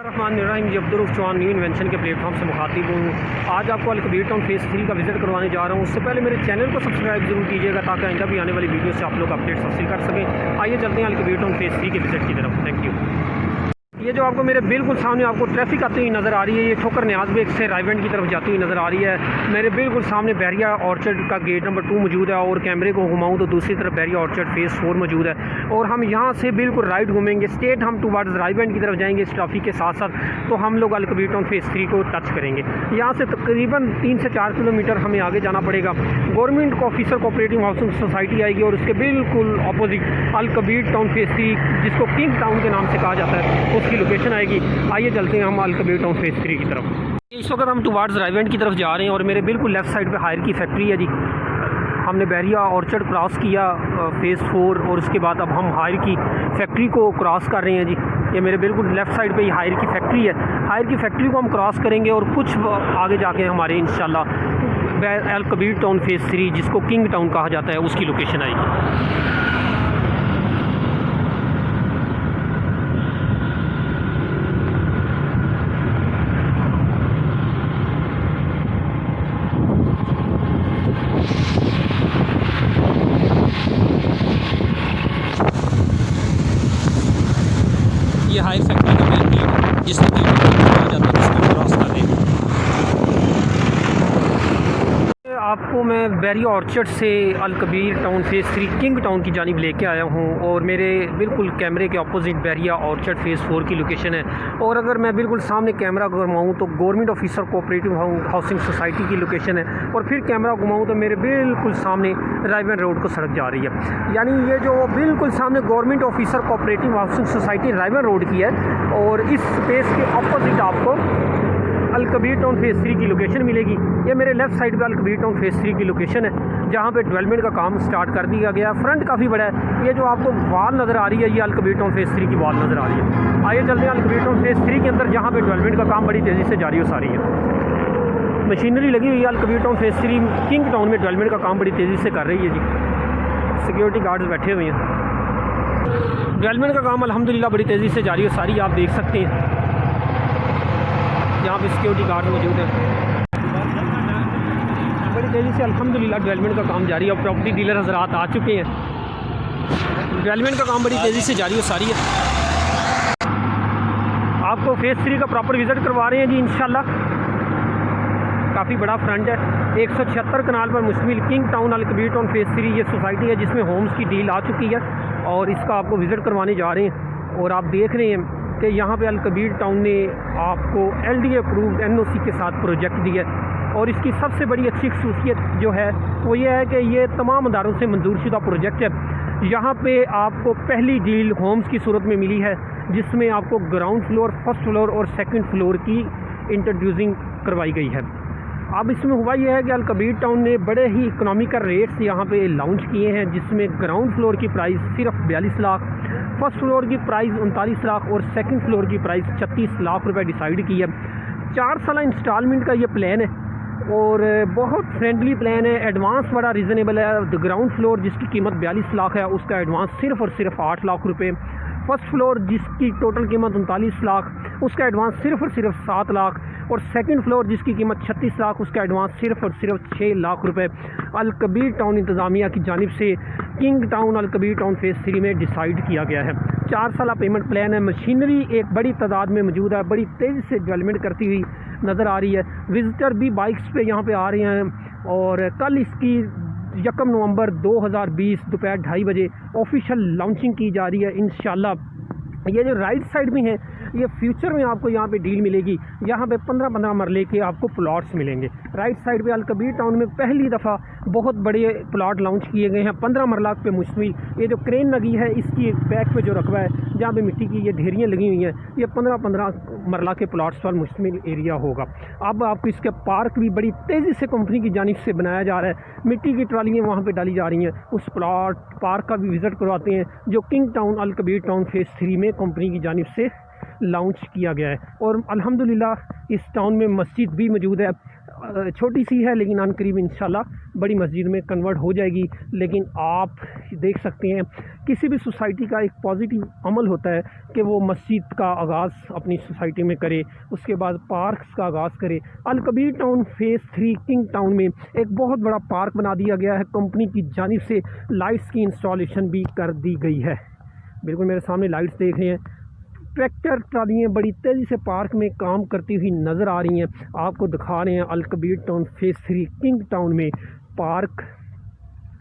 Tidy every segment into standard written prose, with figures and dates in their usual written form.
रहमान जी Abdul Chauhan new invention के platform से मुखातिब हूँ। आज आपको अल कबीर टाउन फेज़ 3 का विज़िट करवाने जा रहा हूँ। उससे पहले मेरे चैनल को सब्सक्राइब जरूर कीजिएगा ताकि आइंदा भी आने वाली वीडियो से आप लोग अपडेट्स हासिल कर सकें। आइए चलते हैं अल कबीर टाउन फेज़ 3 के विज़िट की तरफ। Thank you. ये जो आपको मेरे बिल्कुल सामने आपको ट्रैफिक आती हुई नज़र आ रही है, ये ठोकर न्याज बेग से रायवेंड की तरफ जाती हुई नज़र आ रही है। मेरे बिल्कुल सामने बैरिया ऑर्चर्ड का गेट नंबर 2 मौजूद है और कैमरे को घुमाऊँ तो दूसरी तरफ बैरिया ऑर्चर्ड फेज़ 4 मौजूद है। और हम यहाँ से बिल्कुल राइट घूमेंगे, स्टेट हम टूवर्ड्स रायवेंड की तरफ जाएंगे इस ट्रैफिक के साथ साथ, तो हम लोग अल कबीर टाउन फेज़ 3 को टच करेंगे। यहाँ से तकरीबन 3 से 4 किलोमीटर हमें आगे जाना पड़ेगा। Government officer cooperative housing society आएगी और उसके बिल्कुल अपोजिट अल कबीर टाउन फेज़ 3 जिसको किंग टाउन के नाम से कहा जाता है उसकी लोकेशन आएगी। आइए चलते हैं हम अल कबीर टाउन फेज़ 3 की तरफ। इस वक्त हम टुवार्ड्स रायवेंड की तरफ जा रहे हैं और मेरे बिल्कुल लेफ़्ट साइड पे हायर की फैक्ट्री है जी। हमने बैरिया ऑर्चर्ड क्रॉस किया फेज़ 4 और उसके बाद अब हम हायर की फैक्ट्री को क्रॉस कर रहे हैं जी। ये मेरे बिल्कुल लेफ़्ट साइड पे ही हायर की फैक्ट्री है। हायर की फैक्ट्री को हम क्रॉस करेंगे और कुछ आगे जाके हमारे इंशाल्लाह अल कबीर टाउन फेज़ 3 जिसको किंग टाउन कहा जाता है उसकी लोकेशन आएगी। ये हाई फैक्ट्री का मेन गेट जिसको कहा जाता है जिसको क्रॉस कर रहे हैं। आपको मैं बैरिया ऑर्चर्ड से Al Kabir Town Phase 3 King Town की जानिब लेके आया हूँ और मेरे बिल्कुल कैमरे के अपोजिट बैरिया ऑर्चर्ड फेज़ 4 की लोकेशन है। और अगर मैं बिल्कुल सामने कैमरा घुमाऊँ तो government officer cooperative housing society की लोकेशन है और फिर कैमरा घुमाऊँ तो मेरे बिल्कुल सामने रायवेंड रोड को सड़क जा रही है। यानी ये जो बिल्कुल सामने government officer cooperative housing society Raiwind road की है और इस स्पेस के अपोजिट आपको अल कबीर टाउन फेज़ 3 की लोकेशन मिलेगी। ये मेरे लेफ़्ट साइड पे अल कबीर टाउन फेज़ 3 की लोकेशन है जहाँ पे डेवलपमेंट का काम स्टार्ट कर दिया गया। फ्रंट काफ़ी बड़ा है। ये जो आपको वॉल नज़र आ रही है ये अल कबीर टाउन फेज़ 3 की वॉल नज़र आ रही है। आइए चलते हैं अल कबीर टाउन फेज़ 3 के अंदर जहाँ पे डेवलपमेंट का काम बड़ी तेज़ी से जारी हो सारी है। मशीनरी लगी हुई है। Al Kabir Town Phase 3 King Town में डेवलपमेंट का काम बड़ी तेज़ी से कर रही है जी। सिक्योरिटी गार्ड्स बैठे हुए हैं। डेवलपमेंट का काम अल्हम्दुलिल्लाह बड़ी तेज़ी से जारी हो सारी आप देख सकते हैं। यहाँ पे सिक्योरिटी गार्ड मौजूद है। बड़ी तेज़ी से अल्हम्दुलिल्लाह डेवलपमेंट का काम जारी है और प्रॉपर्टी डीलर हज़रात आ चुके हैं। डेवलपमेंट का काम बड़ी तेज़ी से जारी हो सारी है। आपको फेज़ 3 का प्रॉपर विज़िट करवा रहे हैं जी इंशाल्लाह। काफ़ी बड़ा फ्रंट है। 176 कनाल पर मुश्तमिल किंग टाउन अल कबीर टाउन फेज़ 3 ये सोसाइटी है जिसमें होम्स की डील आ चुकी है और इसका आपको विज़िट करवाने जा रहे हैं। और आप देख रहे हैं कि यहाँ पे अल कबीर टाउन ने आपको LDA अप्रूव्ड NOC के साथ प्रोजेक्ट दिया है और इसकी सबसे बड़ी अच्छी खसूसियत जो है वो ये है कि ये तमाम अदारों से मंजूरशुदा प्रोजेक्ट है। यहाँ पे आपको पहली डील होम्स की सूरत में मिली है जिसमें आपको ग्राउंड फ्लोर, फर्स्ट फ्लोर और सेकंड फ्लोर की इंट्रोड्यूसिंग करवाई गई है। अब इसमें हुआ यह है कि अल कबीर टाउन ने बड़े ही इकोनॉमिकल रेट्स यहाँ पे लॉन्च किए हैं जिसमें ग्राउंड फ्लोर की प्राइस सिर्फ 42 लाख, फर्स्ट फ्लोर की प्राइस 39 लाख और सेकंड फ्लोर की प्राइस 36 लाख रुपए डिसाइड की है। 4 साल इंस्टॉलमेंट का ये प्लान है और बहुत फ्रेंडली प्लान है। एडवांस बड़ा रीज़नेबल है। ग्राउंड फ्लोर जिसकी कीमत 42 लाख है उसका एडवांस सिर्फ और सिर्फ 8 लाख रुपये। फर्स्ट फ्लोर जिसकी टोटल कीमत 39 लाख उसका एडवांस सिर्फ और सिर्फ 7 लाख और सेकंड फ्लोर जिसकी कीमत 36 लाख उसका एडवांस सिर्फ और सिर्फ 6 लाख रुपए अल कबीर टाउन इंतज़ामिया की जानिब से किंग टाउन अल कबीर टाउन फेज़ 3 में डिसाइड किया गया है। 4 साल पेमेंट प्लान है। मशीनरी एक बड़ी तादाद में मौजूद है, बड़ी तेज़ी से डेवलपमेंट करती हुई नज़र आ रही है। विज़िटर भी बाइक्स पे यहाँ पे आ रहे हैं और कल इसकी 1 नवंबर 2020 दोपहर 2:30 बजे ऑफिशियल लॉन्चिंग की जा रही है इंशाल्लाह। ये जो राइट साइड में है ये फ्यूचर में आपको यहाँ पे डील मिलेगी। यहाँ पे 15-15 मरले के आपको प्लॉट्स मिलेंगे। राइट साइड पे अल कबीर टाउन में पहली दफ़ा बहुत बड़े प्लॉट लॉन्च किए गए हैं 15 मरला पे मुश्तमिल। ये जो क्रेन लगी है इसकी बैक पे जो रकबा है जहाँ पे मिट्टी की ये ढेरियाँ लगी हुई हैं ये 15-15 मरला के प्लॉट्स पर मुश्तमिल एरिया होगा। अब आपको इसके पार्क भी बड़ी तेज़ी से कंपनी की जानिब से बनाया जा रहा है। मिट्टी की ट्रालियाँ वहाँ पर डाली जा रही हैं। उस प्लॉट पार्क का भी विज़िट करवाते हैं जो किंग टाउन अल कबीर टाउन फेज़ 3 में कंपनी की जानिब से लॉन्च किया गया है। और अल्हम्दुलिल्लाह इस टाउन में मस्जिद भी मौजूद है। छोटी सी है लेकिन अनकरीब इंशाल्लाह बड़ी मस्जिद में कन्वर्ट हो जाएगी। लेकिन आप देख सकते हैं किसी भी सोसाइटी का एक पॉजिटिव अमल होता है कि वो मस्जिद का आगाज़ अपनी सोसाइटी में करे, उसके बाद पार्क्स का आगाज़ करे। Al Kabir Town Phase 3 King Town में एक बहुत बड़ा पार्क बना दिया गया है, कंपनी की जानिब से लाइट्स की इंस्टॉलेशन भी कर दी गई है। बिल्कुल मेरे सामने लाइट्स देख रहे हैं, ट्रैक्टर ट्रालियाँ बड़ी तेज़ी से पार्क में काम करती हुई नज़र आ रही हैं। आपको दिखा रहे हैं Al Kabir Town Phase 3 King Town में पार्क।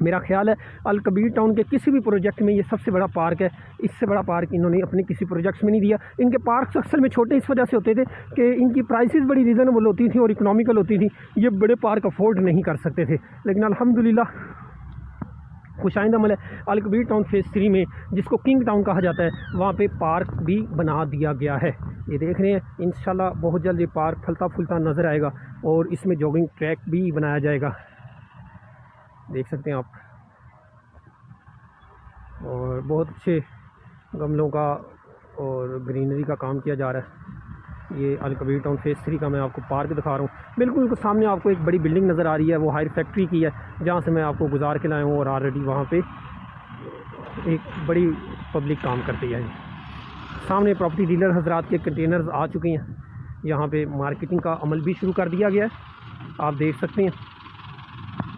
मेरा ख्याल है अल कबीर टाउन के किसी भी प्रोजेक्ट में ये सबसे बड़ा पार्क है। इससे बड़ा पार्क इन्होंने अपने किसी प्रोजेक्ट्स में नहीं दिया। इनके पार्क्स अक्सर में छोटे इस वजह से होते थे कि इनकी प्राइसेस बड़ी रीज़नेबल होती थी और इकोनॉमिकल होती थी, ये बड़े पार्क अफोर्ड नहीं कर सकते थे। लेकिन अल्हम्दुलिल्लाह खुशाइंद अमल है, अल कबीर टाउन फेज़ 3 में जिसको किंग टाउन कहा जाता है वहाँ पे पार्क भी बना दिया गया है। ये देख रहे हैं, इंशाल्लाह बहुत जल्द ये पार्क फलता फूलता नज़र आएगा और इसमें जॉगिंग ट्रैक भी बनाया जाएगा, देख सकते हैं आप। और बहुत अच्छे गमलों का और ग्रीनरी का काम किया जा रहा है। ये अल कबीर टाउन फेज़ 3 का मैं आपको पार्क दिखा रहा हूँ। बिल्कुल सामने आपको एक बड़ी बिल्डिंग नज़र आ रही है, वो हायर फैक्ट्री की है जहाँ से मैं आपको गुजार के लाया हूँ और ऑलरेडी वहाँ पे एक बड़ी पब्लिक काम करती है। सामने प्रॉपर्टी डीलर हजरात के कंटेनर्स आ चुके हैं, यहाँ पे मार्केटिंग का अमल भी शुरू कर दिया गया है, आप देख सकते हैं।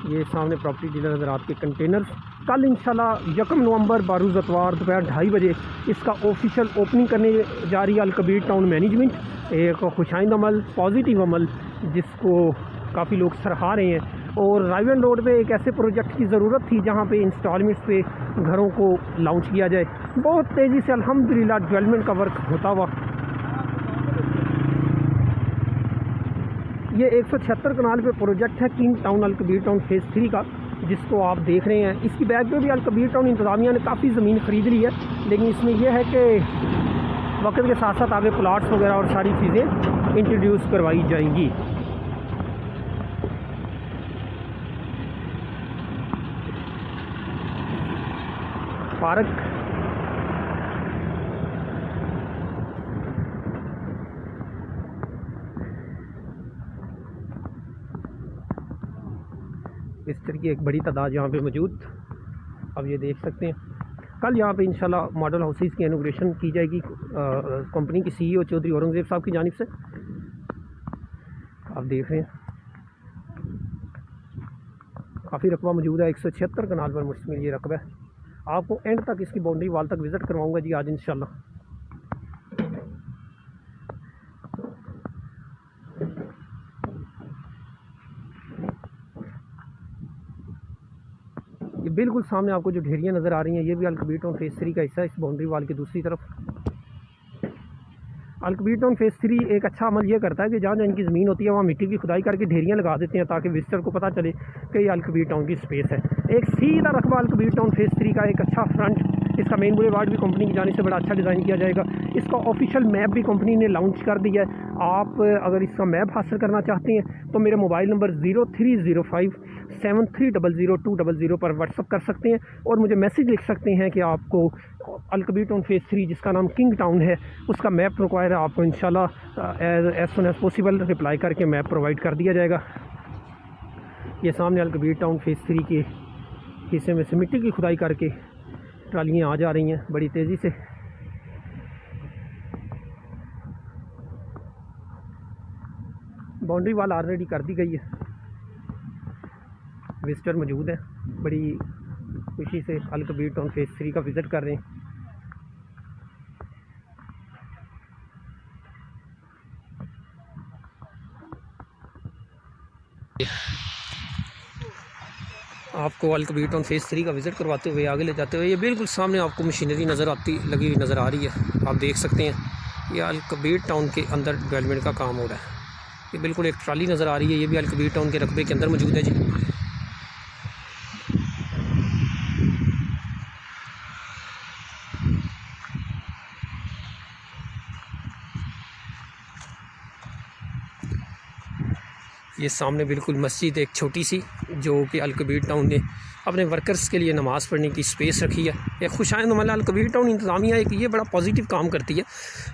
ये सामने प्रॉपर्टी डीलर हजरात के कंटेनर्स। कल इंशाल्लाह 1 नवंबर बारूज़ अतवार दोपहर 2:30 बजे इसका ऑफिशियल ओपनिंग करने जा रही है अल कबीर टाउन मैनेजमेंट। एक खुशाइंद अमल, पॉजिटिव अमल जिसको काफ़ी लोग सराहा रहे हैं। और राइवन रोड पे एक ऐसे प्रोजेक्ट की ज़रूरत थी जहाँ पे इंस्टॉलमेंट्स पे घरों को लॉन्च किया जाए। बहुत तेज़ी से अल्हम्दुलिल्लाह डेवलपमेंट का वर्क होता हुआ ये 176 कनाल पे प्रोजेक्ट है किंग टाउन अल कबीर टाउन फेज़ 3 का, जिसको आप देख रहे हैं। इसकी बैक पे भी अल कबीर टाउन इंतज़ामिया ने काफ़ी ज़मीन ख़रीद ली है, लेकिन इसमें यह है कि वक्त के साथ साथ आगे प्लाट्स वगैरह और सारी चीज़ें इंट्रोड्यूस करवाई जाएंगी। पार्क बिस्तर की एक बड़ी तादाद यहाँ पे मौजूद, अब ये देख सकते हैं। कल यहाँ पे इंशाल्लाह मॉडल हाउसेस की इनॉग्रेशन की जाएगी कंपनी की CEO चौधरी औरंगज़ेब साहब की जानिब से, आप देख रहे हैं। काफ़ी रकबा मौजूद है, 176 कनाल पर मुश्तमिल ये रकबा है। आपको एंड तक इसकी बाउंड्री वाल तक विज़िट करवाऊँगा जी आज इंशाल्लाह। ये बिल्कुल सामने आपको जो ढेरियाँ नज़र आ रही हैं ये भी अल कबीर टाउन फेज़ 3 का हिस्सा है। इस बाउंड्री वाल की दूसरी तरफ अल कबीर टाउन फेज़ 3 एक अच्छा अमल ये करता है कि जहाँ जहाँ इनकी ज़मीन होती है वहाँ मिट्टी की खुदाई करके ढेरियाँ लगा देते हैं ताकि विजिटर को पता चले कि ये अल कबीर टाउन की स्पेस है। एक सीधा रकबा अल कबीर टाउन फेज़ 3 का, एक अच्छा फ्रंट। इसका मेन बुलेवार्ड भी कंपनी की जानिब से बड़ा अच्छा डिज़ाइन किया जाएगा। इसका ऑफिशियल मैप भी कंपनी ने लॉन्च कर दिया है। आप अगर इसका मैप हासिल करना चाहते हैं तो मेरे मोबाइल नंबर 0305 7300 पर व्हाट्सअप कर सकते हैं और मुझे मैसेज लिख सकते हैं कि आपको अल कबीर टाउन फेज़ 3 जिसका नाम किंग टाउन है उसका मैप रिक्वायर है। आपको इंशाल्लाह as soon as possible reply करके मैप प्रोवाइड कर दिया जाएगा। ये सामने अल कबीर टाउन फेज़ 3 के हिस्से में से मिट्टी की खुदाई करके ट्रालियाँ आ जा रही हैं बड़ी तेज़ी से। बाउंड्री वाल ऑलरेडी कर दी गई है, विजिटर मौजूद है, बड़ी खुशी से अल कबीर टाउन फेज़ 3 का विज़िट कर रहे हैं। आपको अल कबीर टाउन फेज़ 3 का विज़िट करवाते हुए आगे ले जाते हुए ये बिल्कुल सामने आपको मशीनरी लगी हुई नज़र आ रही है, आप देख सकते हैं। ये अल कबीर टाउन के अंदर डेवलपमेंट का काम हो रहा है। ये बिल्कुल एक ट्राली नज़र आ रही है, ये भी अल कबीर टाउन के रकबे के अंदर मौजूद है जी। ये सामने बिल्कुल मस्जिद एक छोटी सी जो कि अल कबीर टाउन ने अपने वर्कर्स के लिए नमाज़ पढ़ने की स्पेस रखी है। एक खुशाइंद अमल अल कबीर टाउन इंतज़ामिया एक ये बड़ा पॉजिटिव काम करती है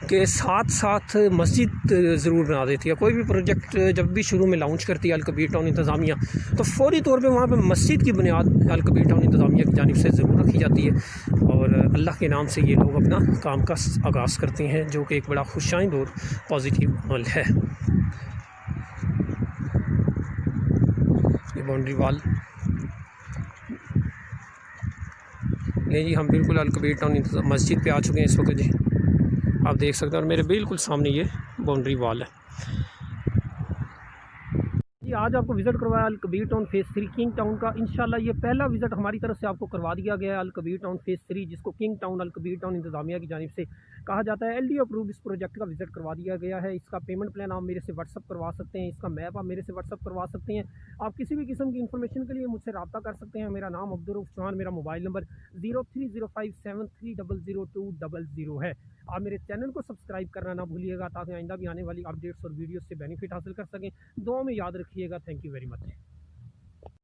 कि साथ साथ मस्जिद ज़रूर बना देती है। कोई भी प्रोजेक्ट जब भी शुरू में लॉन्च करती है अल कबीर टाउन इंतज़ामिया तो फ़ौरी तौर पे वहाँ पे मस्जिद की बुनियाद अल कबीर टाउन इंतज़ामिया की जानिब से ज़रूर रखी जाती है। और और अल्लाह के नाम से ये लोग अपना काम का आगाज़ करते हैं, जो कि एक बड़ा खुशाइंद और पॉजिटिव अमल है। ये बाउंड्री वाल नहीं जी, हम बिल्कुल अल कबीर टाउन मस्जिद पे आ चुके हैं इस वक्त जी, आप देख सकते हैं। और मेरे बिल्कुल सामने ये बाउंड्री वाल है जी। आज आपको विज़िट करवाया Al Kabir Town Phase 3 King Town का। इंशाल्लाह ये पहला विज़िट हमारी तरफ से आपको करवा दिया गया है अल कबीर टाउन फेज़ 3, जिसको किंग टाउन अल कबीर टाउन इंतज़ामिया की जानिब से कहा जाता है। LD अप्रूव इस प्रोजेक्ट का विज़िट करवा दिया गया है। इसका पेमेंट प्लान आप मेरे से व्हाट्सअप करवा सकते हैं, इसका मैप आप मेरे से व्हाट्सअप करवा सकते हैं। आप किसी भी किस्म की इन्फॉर्मेशन के लिए मुझसे रब्ता कर सकते हैं। मेरा नाम अब्दुर्रऊफ़ चौहान, मेरा मोबाइल नंबर 030573000200 है। आप मेरे चैनल को सब्सक्राइब करना ना भूलिएगा, ताकि आइंदा भी आने वाली अपडेट्स और वीडियोस से बेनिफिट हासिल कर सकें। दुआ में याद रखिएगा। Thank you very much.